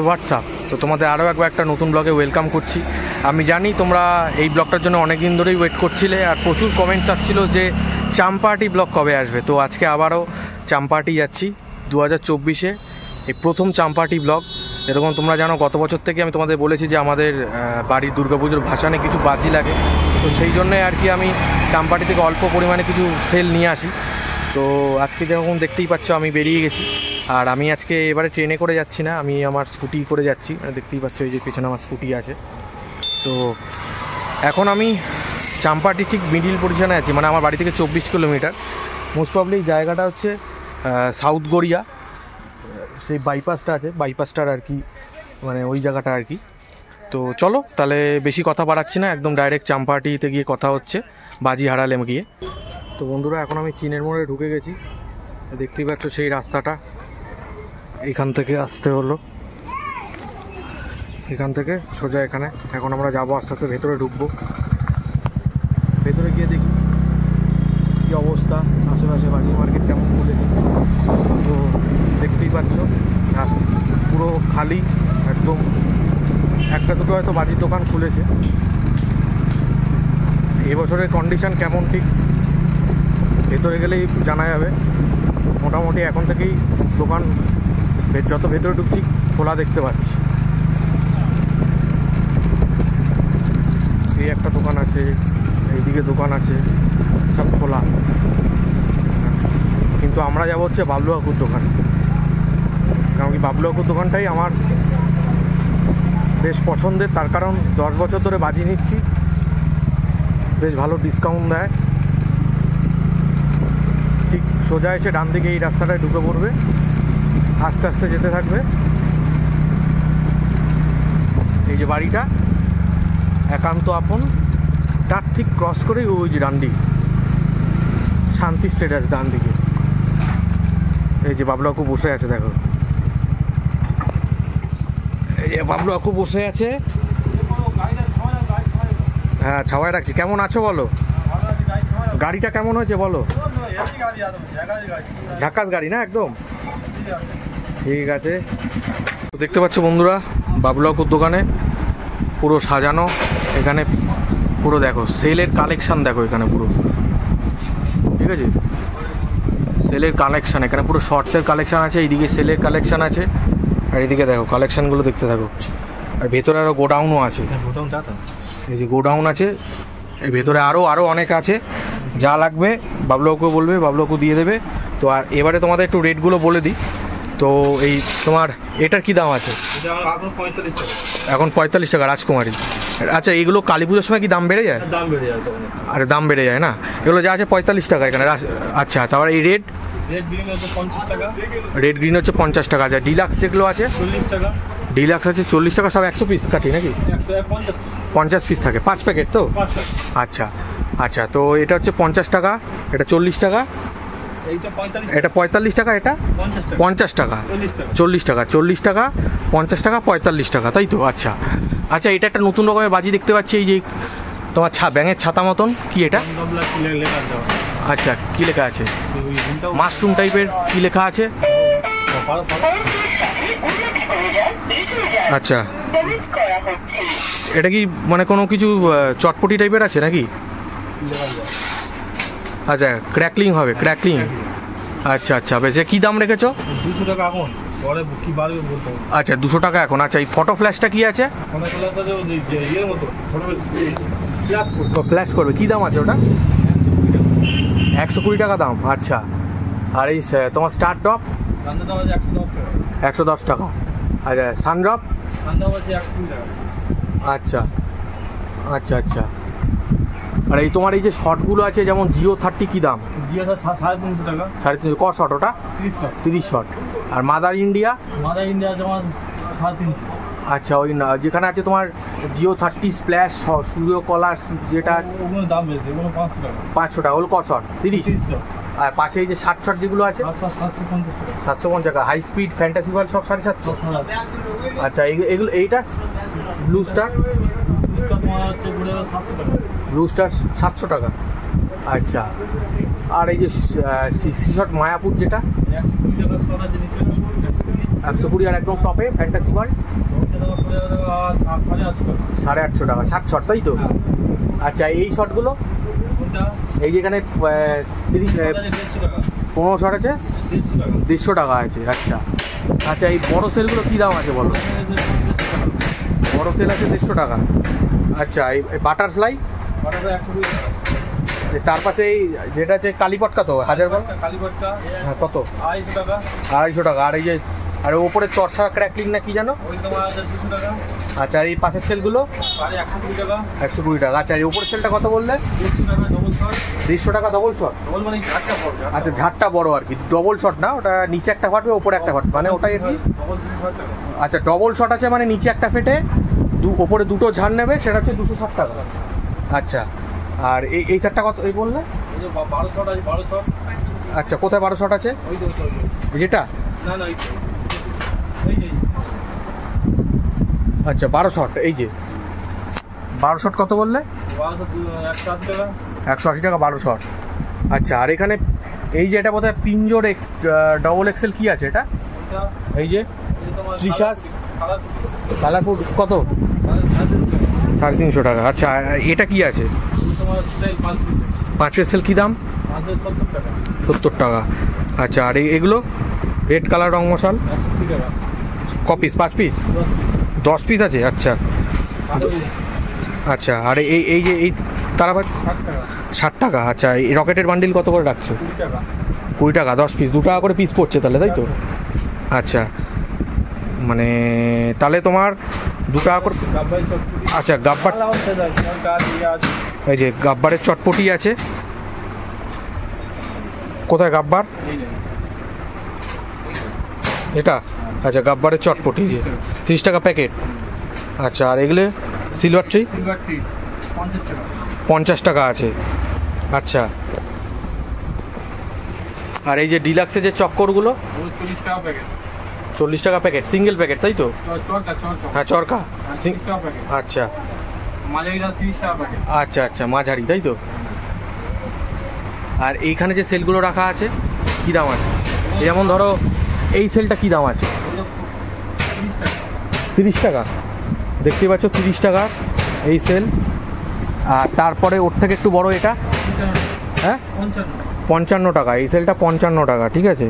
WhatsApp. তো তোমাদের আরও একবার একটা নতুন ব্লগে ওয়েলকাম করছি। আমি জানি তোমরা এই ব্লগটার জন্য অনেক দিন ধরেই ওয়েট করছিলে, আর প্রচুর কমেন্টস আসছিলো যে চাম্পাহাটি ব্লগ কবে আসবে। তো আজকে আবারও চাম্পাহাটি যাচ্ছি 2024-এ, এই প্রথম চাম্পাহাটি ব্লগ। এরকম তোমরা জানো গত বছর থেকে আমি তোমাদের বলেছি যে আমাদের বাড়ির দুর্গাপুজোর ভাসানে কিছু বাজি লাগে, তো সেই জন্যে আর কি আমি চাম্পাহাটি থেকে অল্প পরিমাণে কিছু সেল নিয়ে আসি। তো আজকে যেরকম দেখতেই পাচ্ছ আমি বেরিয়ে গেছি, আর আমি আজকে এবারে ট্রেনে করে যাচ্ছি না, আমি আমার স্কুটি করে যাচ্ছি। দেখতেই পাচ্ছ এই যে পেছনে আমার স্কুটি আছে। তো এখন আমি চাম্পাহাটি ঠিক মিডিল পজিশনে আছি, মানে আমার বাড়ি থেকে 24 কিলোমিটার। মোস্ট প্রবলি জায়গাটা হচ্ছে সাউথ গড়িয়া, সেই বাইপাসটা আছে, বাইপাসটার আর কি, মানে ওই জায়গাটা আর কি। তো চলো তাহলে বেশি কথা বাড়াচ্ছি না, একদম ডাইরেক্ট চাম্পাহাটিতে গিয়ে কথা হচ্ছে বাজি হারালে গিয়ে। তো বন্ধুরা এখন আমি চীনের মোড়ে ঢুকে গেছি, দেখতেই পাচ্ছ সেই রাস্তাটা, এখান থেকে আসতে হলো, এখান থেকে সোজা এখানে। এখন আমরা যাবো আস্তে আস্তে, ভেতরে ঢুকবো, ভেতরে গিয়ে দেখি কী অবস্থা, আশেপাশে বাজি মার্কেট কেমন খুলেছে। তো দেখতেই পাচ্ছ পুরো খালি একদম, একটা দুটো হয়তো বাজির দোকান খুলেছে। এবছরের কন্ডিশন কেমন ঠিক ভেতরে গেলেই জানা যাবে। মোটামুটি এখন থেকেই দোকান যত ভেতরে ঢুকছি খোলা দেখতে পাচ্ছি। এই একটা দোকান আছে, এইদিকে দোকান আছে, সব খোলা। কিন্তু আমরা যাবো হচ্ছে বাবলু কাকুর দোকান, কারণ কি বাবলু কাকুর দোকানটাই আমার বেশ পছন্দের, তার কারণ 10 বছর ধরে বাজি নিচ্ছি, বেশ ভালো ডিসকাউন্ট দেয়। ঠিক সোজা এসে ডান দিকে এই রাস্তাটায় ঢুকে পড়বে, আস্তে আস্তে যেতে থাকবে। এই যে বাড়িটা একান্ত আপন, তার ঠিক ক্রস করেই ওই যে ডান দিকে শান্তি স্টেটাস, ডান দিকে এই যে বাবলু কাকু বসে আছে, দেখো এই যে বাবলু কাকু বসে আছে। হ্যাঁ ছাওয়ায় রাখছি। কেমন আছো বলো? গাড়িটা কেমন হয়েছে বলো? ঝাকাস গাড়ি না একদম, ঠিক আছে। তো দেখতে পাচ্ছ বন্ধুরা বাবলু কাকুর দোকানে পুরো সাজানো, এখানে পুরো দেখো সেলের কালেকশান, দেখো এখানে পুরো, ঠিক আছে, সেলের কালেকশান। এখানে পুরো শর্টসের কালেকশান আছে, এইদিকে সেলের কালেকশান আছে, আর এইদিকে দেখো কালেকশানগুলো দেখতে থাকো। আর ভেতরে আরও গোডাউনও আছে, এই যে গোডাউন আছে, এর ভেতরে আরও অনেক আছে। যা লাগবে বাবলু কাকু বলবে, বাবলু কাকু দিয়ে দেবে। তো আর এবারে তোমাদের একটু রেটগুলো বলে দিই। তো এই তোমার এটার কি দাম আছে? এখন 45 টাকা রাজকুমারী। আচ্ছা এগুলো কালী পুজোর সময় কি দাম বেড়ে যায়? দাম বেড়ে যায়, আরে দাম বেড়ে যায় না, এগুলো যা আছে 45 টাকা এখানে। আচ্ছা তারপরে এই রেড গ্রিন হচ্ছে 50 টাকা, রেড গ্রিন হচ্ছে 50 টাকা। আচ্ছা ডিলাক্স যেগুলো আছে 40 টাকা, ডিলাক্স আছে 40 টাকা। সব 100 পিস কাটি নাকি? 50 পিস থাকে, 5 প্যাকেট তো? আচ্ছা আচ্ছা, তো এটা হচ্ছে 50 টাকা, এটা 40 টাকা, এটা 45 টাকা, এটা 50 টাকা, 40 টাকা, 40 টাকা, 50 টাকা, 45 টাকা, তাই তো? আচ্ছা আচ্ছা, এটা একটা নতুন রকমের বাজি দেখতে পাচ্ছি, এই যে তোমার ব্যাঙের ছাতা মতন, কি এটা? আচ্ছা কি লেখা আছে? মাশরুম টাইপের কি লেখা আছে? আচ্ছা এটা কি মানে কোনো কিছু চটপটি টাইপের আছে নাকি? আচ্ছা ক্র্যাকলিং হবে, ক্র্যাকলিং। আচ্ছা আচ্ছা বেশ, কী দাম রেখেছো? 200 টাকা এখন, পরে কি বাড়বে বলতে হবে। আচ্ছা 200 টাকা এখন। আচ্ছা এই ফটো ফ্ল্যাশটা কি আছে? ফ্ল্যাশ করবে, কী দাম আছে ওটা? 120 টাকা দাম। আচ্ছা আর এই তোমার স্টার ড্রপ? 110 টাকা। আচ্ছা সানড্রপ? আচ্ছা আচ্ছা আচ্ছা। আর এই তোমার এই যে শটগুলো আছে যেমন জিও 30 কী দাম? জিও 350 টাকা। 350। ক শট ওটা? 30 শট। আর মাদার ইন্ডিয়া? মাদার ইন্ডিয়া তোমার 350। আচ্ছা ওই না যেখানে আছে তোমার জিও 30 স্প্ল্যাশ সূর্য কলার, যেটা ওগুলোর দাম বেশি, ওগুলো 500 টাকা। 500 টাকা। ওগুলো ক শট? 30। আর পাশে এই যে 60 শট যেগুলো আছে? 750 টাকা। হাই স্পিড ফ্যান্টাসি ওয়ার্ল্ড সব 750। আচ্ছা এগুলো এইটা ব্লু স্টার? ব্লু স্টার 700 টাকা। আচ্ছা আর এই যে শট মায়াপুর যেটা? 120 আর একদম টপে ফ্যান্টাসি বল ওইটা তোমার পড়ে যাবে 850 টাকা 60 শট তাই তো? আচ্ছা এই শটগুলো কোনটা এই যেখানে 150 টাকা 15 শট আছে 150 টাকা 150 টাকা আছে। আচ্ছা আচ্ছা এই বড় সেলগুলো কী দাম আছে বলো? বড় সেল আছে 150 টাকা। আচ্ছা এই বাটারফ্লাই বাটাটা 120 টাকা। তার পাশে এই যেটা আছে কালীপটকা তো হাজার বল কালীপটকা হ্যাঁ কত? 250 টাকা 250 টাকা। আর এই যে আর ওপরে চর্চা ক্র্যাকলিং না কি জানো? ওই তোমার আছে 200 টাকা। আচ্ছা আর এই পাশের সেলগুলো সাড়ে 120 টাকা 120 টাকা। আচ্ছা আর এই ওপরের সেলটা কত বললে? 150 টাকা ডবল শট 150 টাকা ডবল শট। ডবল মানে ঝাটকা পড়বে আচ্ছা ঝাড়টা বড় আর কি, ডবল শট না, ওটা নিচে একটা ফাটবে ওপরে একটা ফাটবে মানে ওটাই আর কি। ডবল 260 টাকা। আচ্ছা ডবল শট আছে মানে নিচে একটা ফেটে ওপরে দুটো ঝাড় নেবে, সেটা হচ্ছে 260 টাকা। আচ্ছা আর এই সেটটা কত এই বললে? এই যে 12 শট আছে 12 শট। আচ্ছা কোথায় 12 শট আছে? ওই তো যেটা না না এই যে আচ্ছা 12 শট এই যে 12 শট কত বললে? 180 টাকা 180 টাকা 12 শট। আচ্ছা আর এখানে এই যে এটা বোধহয় পিঞ্জোর ডবল এক্সেল কি আছে এটা? এটা এই যে তোমার ত্রিশাস কালার কালারফুল কত? 350 টাকা। আচ্ছা আর এটা কি আছে? তোমার সেল 5 পিস 5 এক্সেল কী দাম? 570 টাকা 70 টাকা। আচ্ছা আর এগুলো রেড কালার রং মশাল 160 টাকা ক পিস? 5 পিস 10 পিস আছে। আচ্ছা আচ্ছা আর এই যে এই তারাবাদ 60 টাকা 60 টাকা। আচ্ছা এই রকেটের বান্ডিল কত করে রাখছো? 20 টাকা 20 টাকা 10 পিস 2 টাকা করে পিস পড়ছে তাহলে তাই তো? আচ্ছা মানে তাহলে তোমার 2 টাকা করে। গাব্বাই শট। আচ্ছা গাব্বার এই যে গাব্বারের চটপটি আছে কোথায় গাব্বার? এই যে এটা আচ্ছা গাব্বারের চটপটি 30 টাকা প্যাকেট। আচ্ছা আর এগুলো সিলভার ট্রি সিলভার টি 50 টাকা 50 টাকা আছে। আচ্ছা আর এই যে ডিলাক্সের যে চক্করগুলো ওই 40 টাকা প্যাকেট 40 টাকা প্যাকেট সিঙ্গেল প্যাকেট তাই তো? চরকা হ্যাঁ চরকা 30 টাকা প্যাকেট আচ্ছা মাঝারিটা 30 টাকা প্যাকেট আচ্ছা আচ্ছা মাঝারি তাই তো? আর এইখানে যে সেলগুলো রাখা আছে কী দাম আছে? যেমন ধরো এই সেলটা কী দাম আছে? 30 টাকা 30 টাকা দেখতে পাচ্ছ 30 টাকা এই সেল। আর তারপরে ওর থেকে একটু বড় এটা হ্যাঁ 55 টাকা এই সেলটা 55 টাকা ঠিক আছে।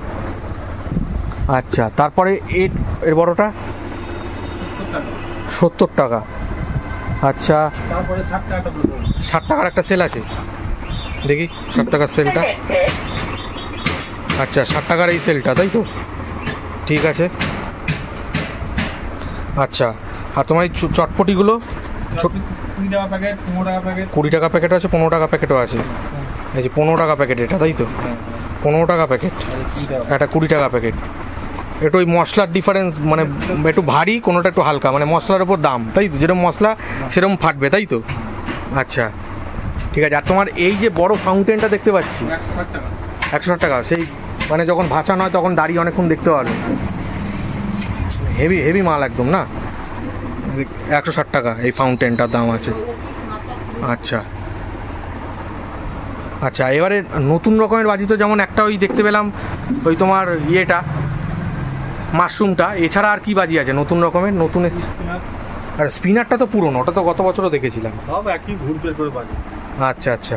আচ্ছা তারপরে এর বড়টা 70 টাকা। আচ্ছা তারপরে 60 টাকা 60 টাকার একটা সেল আছে দেখি 60 টাকার সেলটা। আচ্ছা 60 টাকার এই সেলটা তাই তো? ঠিক আছে। আচ্ছা আর তোমার এই চটপটিগুলো 20 টাকা প্যাকেট 15 টাকা প্যাকেট 20 টাকা প্যাকেটও আছে 15 টাকা প্যাকেটও আছে। এই যে 15 টাকা প্যাকেট এটা তাই তো? 15 টাকা প্যাকেট একটা 20 টাকা প্যাকেট। একটু ওই মশলার ডিফারেন্স মানে একটু ভারী কোনোটা একটু হালকা মানে মশলার উপর দাম তাই তো? যেরকম মশলা সেরকম ফাটবে তাই তো? আচ্ছা ঠিক আছে। আর তোমার এই যে বড় ফাউন্টেনটা দেখতে পাচ্ছি 160 টাকা 160 টাকা সেই মানে যখন ভাসানো হয় তখন দাঁড়িয়ে অনেকক্ষণ দেখতে পারবে, হেভি হেভি মাল একদম না? 160 টাকা এই ফাউন্টেনটার দাম আছে। আচ্ছা আচ্ছা এবারে নতুন রকমের বাজি তো যেমন একটা ওই দেখতে পেলাম ওই তোমার ইয়েটা মাশরুমটা, এছাড়া আর কি বাজি আছে নতুন রকমের? নতুন আর স্পিনারটা তো পুরনো, ওটা তো গত বছরও দেখেছিলাম। সব একই ঘুরপের করে বাজে। আচ্ছা আচ্ছা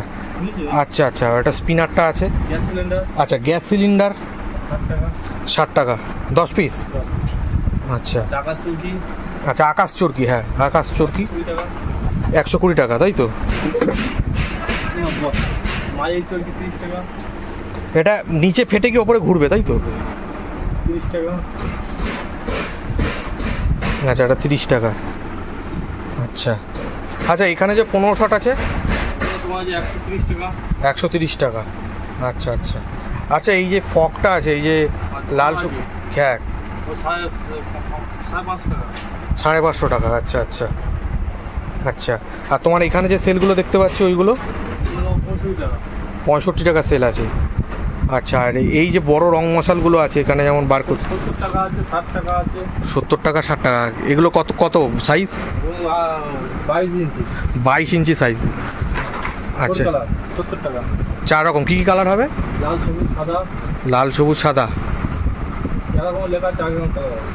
আচ্ছা আচ্ছা ওটা স্পিনারটা আছে। গ্যাস সিলিন্ডার আচ্ছা গ্যাস সিলিন্ডার 60 টাকা 60 টাকা 10 পিস। আচ্ছা আকাশ চুরকি আচ্ছা আকাশ চরকি হ্যাঁ আকাশ চরকি 20 টাকা 120 টাকা তাই তো? মাঝারি চুরকি 30 টাকা এটা নিচে ফেটে গিয়ে ওপরে ঘুরবে তাই তো? 30 টাকা আচ্ছা এটা 30 টাকা। আচ্ছা আচ্ছা এখানে যে 15 শট আছে তোমার যে 130 টাকা 130 টাকা। আচ্ছা আচ্ছা আচ্ছা এই যে ফকটা আছে এই যে লাল খ্যাক ও 550 টাকা 550 টাকা। আচ্ছা আচ্ছা আচ্ছা আর তোমার এখানে যে সেলগুলো দেখতে পাচ্ছি ওইগুলো 65 টাকা 65 টাকা সেল আছে। আচ্ছা আর এই যে বড় রং মশালগুলো আছে এখানে যেমন বার করতে 70 টাকা আছে 60 টাকা আছে 70 টাকা 60 টাকা। এগুলো কত কত সাইজ? 22 ইঞ্চি 22 ইঞ্চি সাইজ। আচ্ছা 70 টাকা 4 রকম কী কী কালার হবে? লাল সবুজ সাদা লাল সবুজ সাদা এরকম লেখা 4 রকম কালার হবে।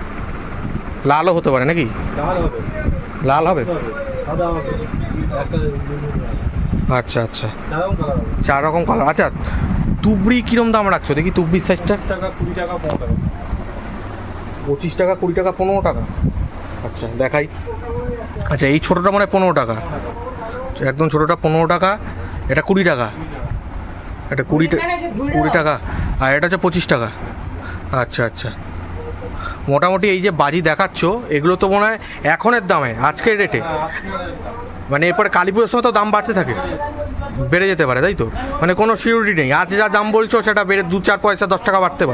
লালও হতে পারে নাকি? লাল হবে, লাল হবে, সাদা হবে, একটা আচ্ছা আচ্ছা, 4 রকম কালার হবে। 4 রকম কালার। আচ্ছা, তুবড়ি কিরম দাম রাখছো দেখি? তুবড়ির সাইজটা 20 টাকা, 20 টাকা, 15 টাকা। 25 টাকা, 20 টাকা, 15 টাকা। আচ্ছা দেখাই। আচ্ছা, এই ছোটোটা মানে 15 টাকা, একদম ছোটোটা 15 টাকা। এটা 20 টাকা, এটা 20 টাকা, আর এটা হচ্ছে 25 টাকা। আচ্ছা আচ্ছা, মোটামুটি এই যে বাজি দেখাচ্ছ এগুলো তো মনে হয় এখনের দামে, আজকের রেটে, মানে এরপরে কালী পুজোর সময় তো দাম বাড়তে থাকে, বেড়ে যেতে পারে তাই তো? মানে কোনো সিউরিটি নেই, আজ যা দাম বলছো সেটা বেড়ে 2-4 পয়সা 10 টাকা বাড়তে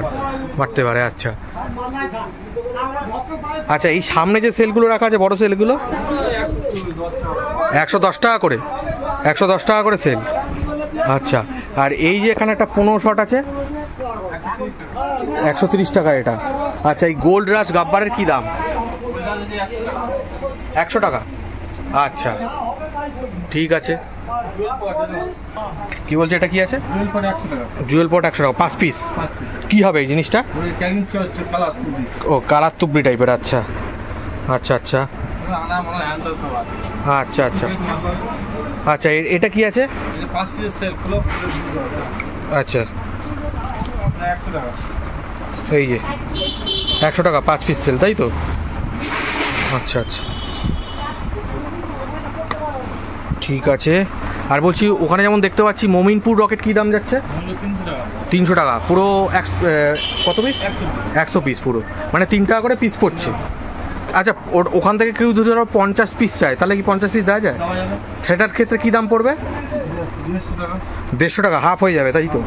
পারে। আচ্ছা আচ্ছা, এই সামনে যে সেলগুলো রাখা আছে, বড় সেলগুলো 110 টাকা করে, 110 টাকা করে সেল। আচ্ছা, আর এই যে এখানে একটা 15 শট আছে 130 টাকা এটা। আচ্ছা, এই গোল্ড রাশ গাব্বারের কি দাম? 100 টাকা। আচ্ছা ঠিক আছে। কি বলছে এটা কি আছে? জুয়েল পট 100 টাকা 5 পিস। কি হবে এই জিনিসটা? ও কালার তুবড়ি টাইপের। আচ্ছা আচ্ছা আচ্ছা আচ্ছা আচ্ছা আচ্ছা, এটা কি আছে? আচ্ছা, এই যে 100 টাকা 5 পিস সেল, তাই তো? আচ্ছা আচ্ছা ঠিক আছে। আর বলছি, ওখানে যেমন দেখতে পাচ্ছি মমিনপুর রকেট কি দাম যাচ্ছে? 300 টাকা পুরো। কত পিস? 100 পিস পুরো, মানে 3 টাকা করে পিস পড়ছে। আচ্ছা, ওখান থেকে কেউ যদি ধরো 50 পিস চায়, তাহলে কি 50 পিস দেওয়া যায়? সেটার ক্ষেত্রে কি দাম পড়বে? 150 টাকা, হাফ হয়ে যাবে তাই তো?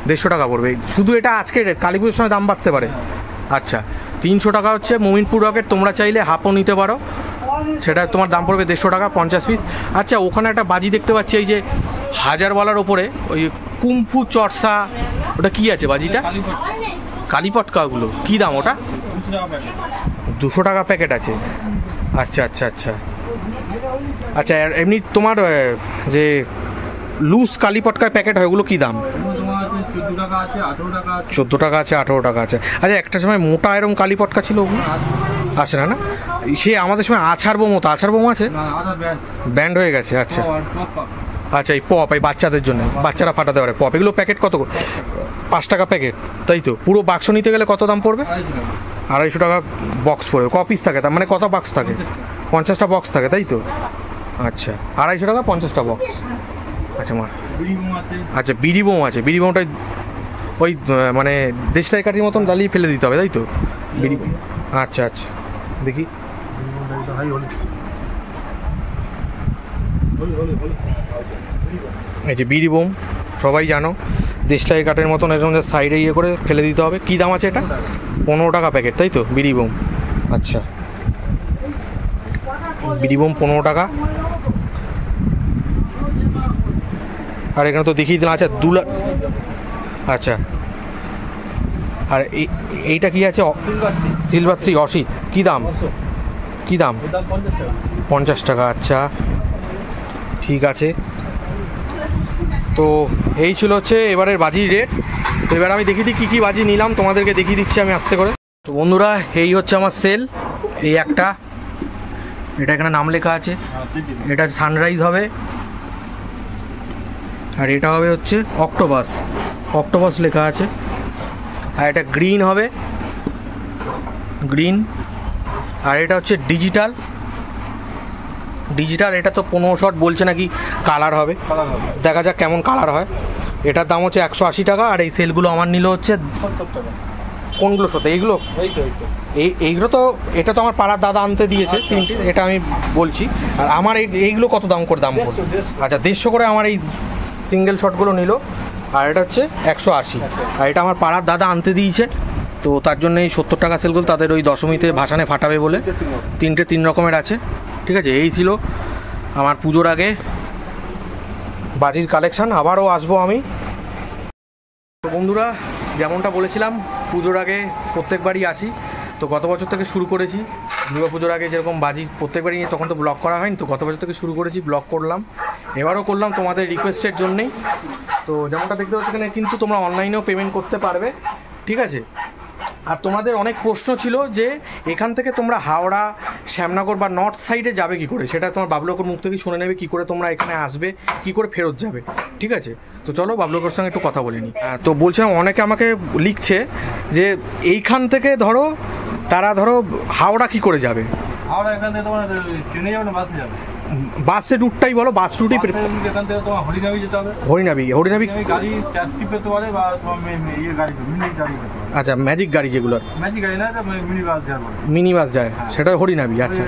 150 টাকা পড়বে শুধু। এটা আজকে কালী পুজোর সময় দাম বাড়তে পারে। আচ্ছা, 300 টাকা হচ্ছে মমিনপুর রকেট। তোমরা চাইলে হাফও নিতে পারো, সেটা তোমার দাম পড়বে 150 টাকা 50 পিস। আচ্ছা, ওখানে একটা বাজি দেখতে পাচ্ছি এই যে 1000 ওপরে, ওই কুম্ফু চর্ষা, ওটা কি আছে বাজিটা? কালীপটকাগুলো কি দাম ওটা? 200 টাকা প্যাকেট আছে। আচ্ছা আচ্ছা আচ্ছা আচ্ছা, এমনি তোমার যে লুজ কালীপটকার প্যাকেট হয় ওগুলো কি দাম? 14 টাকা আছে, 18 টাকা আছে। আচ্ছা, একটা সময় মোটা এরকম কালীপটকা ছিল, ওগুলো আছে না? না, সে আমাদের সময় আছাড় বোম হতো। আছাড় বোম আছে, ব্যান্ড হয়ে গেছে। আচ্ছা আচ্ছা, এই পপ, এই বাচ্চাদের জন্য, বাচ্চারা ফাটাতে পারে পপ, এগুলো প্যাকেট কত? 5 টাকা প্যাকেট, তাই তো? পুরো বাক্স নিতে গেলে কত দাম পড়বে? 250 টাকা বক্স পড়বে। ক পিস থাকে তার মানে? কত বাক্স থাকে? 50টা বক্স থাকে, তাই তো? আচ্ছা, 250 টাকা 50টা বক্স। আচ্ছা আচ্ছা, বিড়ি বোম আছে। বিড়ি বোমটা ওই মানে দেশলাই কাঠির মতন জ্বালিয়ে ফেলে দিতে হবে, তাই তো? বিড়ি বোম। আচ্ছা আচ্ছা, দেখি। এই যে বিড়ি বোম, সবাই জানো, দেশলাই কাঠের মতন এরকম সাইডে ইয়ে করে ফেলে দিতে হবে। কি দাম আছে এটা? 15 টাকা প্যাকেট, তাই তো? বিড়ি বোম। আচ্ছা, বিড়ি বোম 15 টাকা। আর এখানে তো দেখিয়ে দিলাম। আচ্ছা, আচ্ছা, আর এইটা কি আছে? সিলভার থ্রি অসি, কি দাম? কি দাম? 50 টাকা। আচ্ছা ঠিক আছে। তো এই ছিল হচ্ছে এবারের বাজির রেট। তো এবার আমি দেখিয়ে দিই কী কী বাজি নিলাম, তোমাদেরকে দেখিয়ে দিচ্ছি আমি আস্তে করে। তো বন্ধুরা, এই হচ্ছে আমার সেল। এই একটা, এটা এখানে নাম লেখা আছে, এটা সানরাইজ হবে। আর এটা হবে হচ্ছে অক্টোপাস লেখা আছে। আর এটা গ্রিন হবে, গ্রিন। আর এটা হচ্ছে ডিজিটাল। এটা তো 15 শট বলছে নাকি কালার হবে, দেখা যাক কেমন কালার হয়। এটার দাম হচ্ছে 180 টাকা। আর এই সেলগুলো আমার নিল হচ্ছে 70 টাকা। কোনগুলোর সাথে? এইগুলো এইগুলো তো, এটা তো আমার পাড়ার দাদা আনতে দিয়েছে 3টে, এটা আমি বলছি। আর আমার এইগুলো কত দাম করে পড়বে? আচ্ছা, 150 করে আমার এই সিঙ্গেল শটগুলো নিল। আর এটা হচ্ছে 180। আর এটা আমার পাড়ার দাদা আনতে দিয়েছে, তো তার জন্য এই 70 টাকা সেলগুলো তাদের ওই দশমীতে ভাসানে ফাটাবে বলে 3টে 3 রকমের আছে। ঠিক আছে, এই ছিল আমার পুজোর আগে বাজির কালেকশান। আবারও আসবো আমি। তো বন্ধুরা, যেমনটা বলেছিলাম, পুজোর আগে প্রত্যেকবারই আসি। তো গত বছর থেকে শুরু করেছি, দুর্গা পুজোর আগে যেরকম বাজি প্রত্যেকবারই নিয়ে, তখন তো ব্লগ করা হয়নি, তো গত বছর থেকে শুরু করেছি, ব্লগ করলাম। এবারও করলাম তোমাদের রিকোয়েস্টের জন্যেই। তো যেমনটা দেখতে পাচ্ছ এখানে কিন্তু তোমরা অনলাইনেও পেমেন্ট করতে পারবে, ঠিক আছে? আর তোমাদের অনেক প্রশ্ন ছিল যে এখান থেকে তোমরা হাওড়া, শ্যামনগর বা নর্থ সাইডে যাবে কি করে, সেটা তোমার বাবলুকাকুর মুখ থেকে শুনে নেবে, কি করে তোমরা এখানে আসবে, কি করে ফেরত যাবে। ঠিক আছে, তো চলো বাবলুকাকুর সঙ্গে একটু কথা বলে নিই। তো বলছিলাম, অনেকে আমাকে লিখছে যে এইখান থেকে ধরো তারা ধরো হাওড়া কি করে যাবে। হাওড়া এখান থেকে তোমার ট্রেনে যাবে না বাসে যাবে? বাসের রুটটাই বলো, বাস রুটই। এখান থেকে তোমার হরিনাবি যেতে হবে। হরিনাবি গাড়ি ট্যাক্সি পেতে পারে বা তোমার ইয়ে গাড়ি মিনি গাড়ি পেতে পারে। আচ্ছা, ম্যাজিক গাড়ি যেগুলো, ম্যাজিক গাড়ি না, মিনি বাস যায়। মিনি বাস যায়, সেটা হরিনাবি। আচ্ছা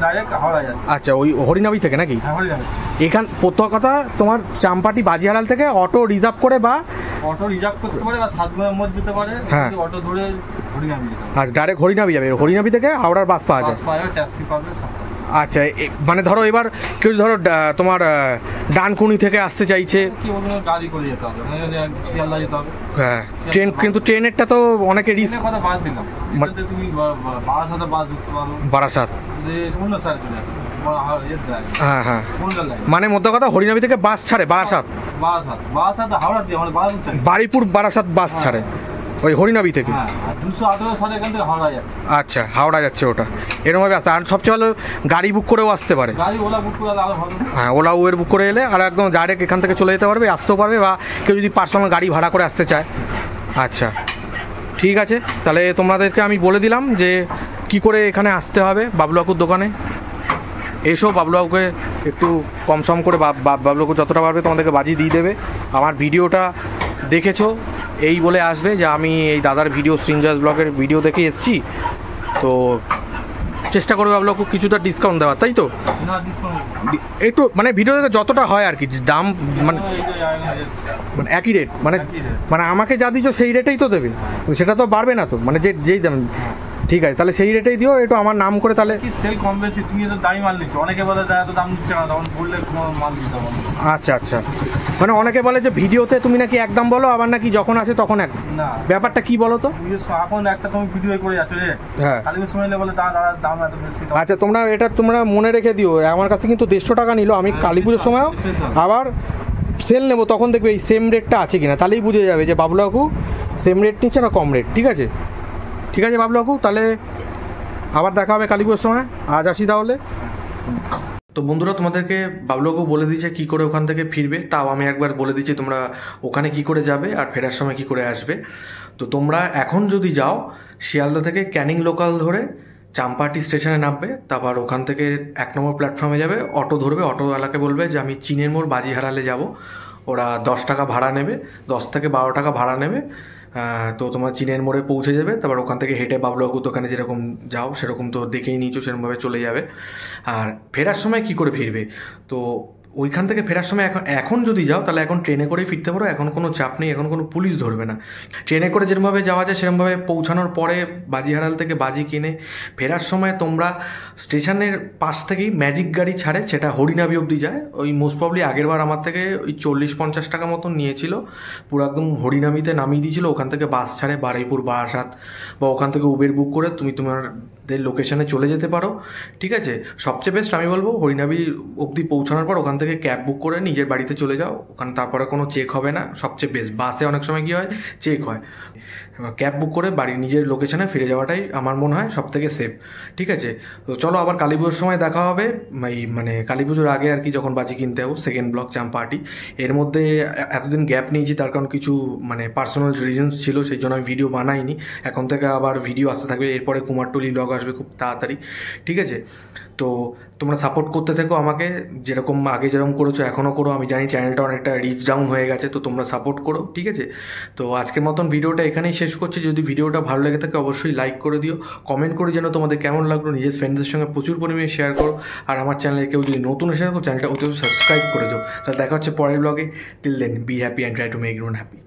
ডাইরেক্ট হাওড়া যায়। আচ্ছা, ওই হরিনাবি থেকে নাকি? হ্যাঁ, হরিনাবি। এখান প্রথম কথা তোমার চাম্পাটি বাজিহারাল থেকে অটো রিজার্ভ করে বা অটো রিজার্ভ করতে পারে বা সাতগুড়ার মধ্যে যেতে পারে। হ্যাঁ, অটো ধরে হরিনাবি যেতে পারে। আচ্ছা, ডাইরেক্ট হরিনাবি যাবে, হরিনাবি থেকে হাওড়ার বাস পাওয়া যায়। ট্যাক্সি পাবে। আচ্ছা, মানে ধরো এবার কেউ ধরো তোমার ডানকুনি থেকে আসতে চাইছে, কি বলবো, গাড়ি করে যেতে হবে, শিয়ালদা যেতে হবে। হ্যাঁ, ট্রেন, কিন্তু ট্রেনেরটা তো অনেকে রিস্ক। কথা বাদ দিলাম, তুমি বারাসাতে বাস ঢুকতে পারো। বারাসাত অন্য সাইড চলে যাবে। হ্যাঁ হ্যাঁ, মানে মধ্য কথা হরিনাবি থেকে বাস ছাড়ে বারাসাত, হাওড়া দিয়ে মানে বারুইপুর বারাসাত বাস ছাড়ে ওই হরিনাবি থেকে। 218 সালে এখান থেকে হাওড়া যাচ্ছে। আচ্ছা, হাওড়া যাচ্ছে ওটা, এরকমভাবে আসতে। আর সবচেয়ে ভালো গাড়ি বুক করেও আসতে পারে। গাড়ি ওলা বুক করে আরো ভালো। হ্যাঁ, ওলা উবের বুক করে এলে আর একদম ডাইরেক্ট এখান থেকে চলে যেতে পারবে, আসতেও পারবে, বা কেউ যদি পার্সোনাল গাড়ি ভাড়া করে আসতে চায়। আচ্ছা, ঠিক আছে, তাহলে তোমাদেরকে আমি বলে দিলাম যে কি করে এখানে আসতে হবে বাবলুকাকুর দোকানে। এসো, বাবলুকাকুকে একটু কম সম করে বাবলুকাকু যতটা পারবে তোমাদেরকে বাজি দিয়ে দেবে। আমার ভিডিওটা দেখেছো এই বলে আসবে যে আমি এই দাদার ভিডিও, স্ট্রেঞ্জার্স ব্লগের ভিডিও দেখে এসেছি, তো চেষ্টা করবে বাবলুকাকু কিছুটা ডিসকাউন্ট দেওয়ার, তাই তো? একটু মানে ভিডিও দেখে যতটা হয় আর কি, দাম মানে একই রেট, মানে আমাকে যা দিচ্ছ সেই রেটেই তো দেবে, সেটা তো বাড়বে না তো, মানে যেই দাম। ঠিক আছে, তাহলে সেই রেটেই দিও, একটু আমার নাম করে। তাহলে সেল কম বেশি, তুমি তো দামি মাল নিচ্ছ, অনেকে বলে এত দাম দিচ্ছে না, তখন বললে মাল দিতে হবে। আচ্ছা আচ্ছা, মানে অনেকে বলে যে ভিডিওতে তুমি নাকি একদম বলো, আবার নাকি যখন আসে তখন এক। না, ব্যাপারটা কি বলো তো? এখন একটা তুমি ভিডিও করে যাচ্ছ রে, হ্যাঁ, কালী সময় বলে দাদা দাম এত বেশি। আচ্ছা, তোমরা মনে রেখে দিও, আমার কাছে কিন্তু 150 টাকা নিল, আমি কালী পুজোর সময়ও আবার সেল নেবো, তখন দেখবে এই সেম রেটটা আছে কিনা, তাহলেই বুঝে যাবে যে বাবলুকাকু সেম রেট নিচ্ছে না কম রেট। ঠিক আছে, ঠিক আছে বাবলুকাকু, তাহলে আবার দেখা হবে কালী পুজোর সময়। আজ আসি তাহলে। তো বন্ধুরা, তোমাদেরকে বাবলুকাকু বলে দিয়েছে কী করে ওখান থেকে ফিরবে, তাও আমি একবার বলে দিচ্ছি তোমরা ওখানে কি করে যাবে আর ফেরার সময় কি করে আসবে। তো তোমরা এখন যদি যাও, শিয়ালদা থেকে ক্যানিং লোকাল ধরে চাম্পাহাটি স্টেশনে নামবে, তারপর ওখান থেকে 1 নম্বর প্ল্যাটফর্মে যাবে, অটো ধরবে, অটোওয়ালাকে বলবে যে আমি চিনের মোড় বাজিহারালে যাব, ওরা 10 টাকা ভাড়া নেবে, 10 থেকে 12 টাকা ভাড়া নেবে। তো তোমার চিনের মোড়ে পৌঁছে যাবে, তারপর ওখান থেকে হেঁটে বাবলুকাকুর দোকানে যেরকম যাও সেরকম তো দেখেই নিয়েছো, সেরকমভাবে চলে যাবে। আর ফেরার সময় কি করে ফিরবে, তো ওইখান থেকে ফেরার সময় এখন যদি যাও তাহলে এখন ট্রেনে করেই ফিরতে পারো, এখন কোনো চাপ নেই, এখন কোনো পুলিশ ধরবে না। ট্রেনে করে যেরকমভাবে যাওয়া যায় সেরকমভাবে পৌঁছানোর পরে বাজিহারাল থেকে বাজি কিনে ফেরার সময় তোমরা স্টেশনের পাশ থেকেই ম্যাজিক গাড়ি ছাড়ে, সেটা হরিনাবি অবধি যায়। ওই মোস্ট প্রবলি আগেরবার আমার থেকে ওই 40-50 টাকা মতন নিয়েছিল, পুরো একদম হরিনাবিতে নামিয়ে দিয়েছিল। ওখান থেকে বাস ছাড়ে বারুইপুর, বারাসাত, বা ওখান থেকে উবের বুক করে তুমি তোমাদের লোকেশানে চলে যেতে পারো। ঠিক আছে, সবচেয়ে বেস্ট আমি বলবো হরিনাবি অবধি পৌঁছানোর পর ওখান থেকে ক্যাব বুক করে নিজের বাড়িতে চলে যাও, ওখানে তারপরে কোনো চেক হবে না, সবচেয়ে বেস্ট। বাসে অনেক সময় কী হয়, চেক হয়, ক্যাব বুক করে বাড়ির নিজের লোকেশানে ফিরে যাওয়াটাই আমার মনে হয় সব থেকে সেফ। ঠিক আছে, তো চলো আবার কালী পুজোর সময় দেখা হবে, মানে কালী পুজোর আগে আর কি, যখন বাজি কিনতে যাবো। সেকেন্ড ব্লগ চাম্পাহাটি, এর মধ্যে এতদিন গ্যাপ নিয়েছি তার কারণ কিছু মানে পার্সোনাল রিজনস ছিল, সেই জন্য আমি ভিডিও বানাইনি। এখন থেকে আবার ভিডিও আসতে থাকবে, এরপরে কুমারটুলি ব্লগ আসবে খুব তাড়াতাড়ি। ঠিক আছে, তো তোমরা সাপোর্ট করতে থেকো আমাকে, যেরকম আগে যেরকম করেছো এখনও করো। আমি জানি চ্যানেলটা অনেকটা রিচ ডাউন হয়ে গেছে, তো তোমরা সাপোর্ট করো। ঠিক আছে, তো আজকের মতন ভিডিওটা এখানেই শেষ করছি। যদি ভিডিওটা ভালো লেগে থাকে অবশ্যই লাইক করে দিও, কমেন্ট করে যেন তোমাদের কেমন লাগলো, নিজের ফ্রেন্ডদের সঙ্গে প্রচুর পরিমাণে শেয়ার করো। আর আমার চ্যানেলে কেউ যদি নতুন শেয়ার করো, চ্যানেলটা অতি সাবস্ক্রাইব করে দিও। তাহলে দেখা হচ্ছে পরের ব্লগে। Till then, be happy and try to make everyone happy.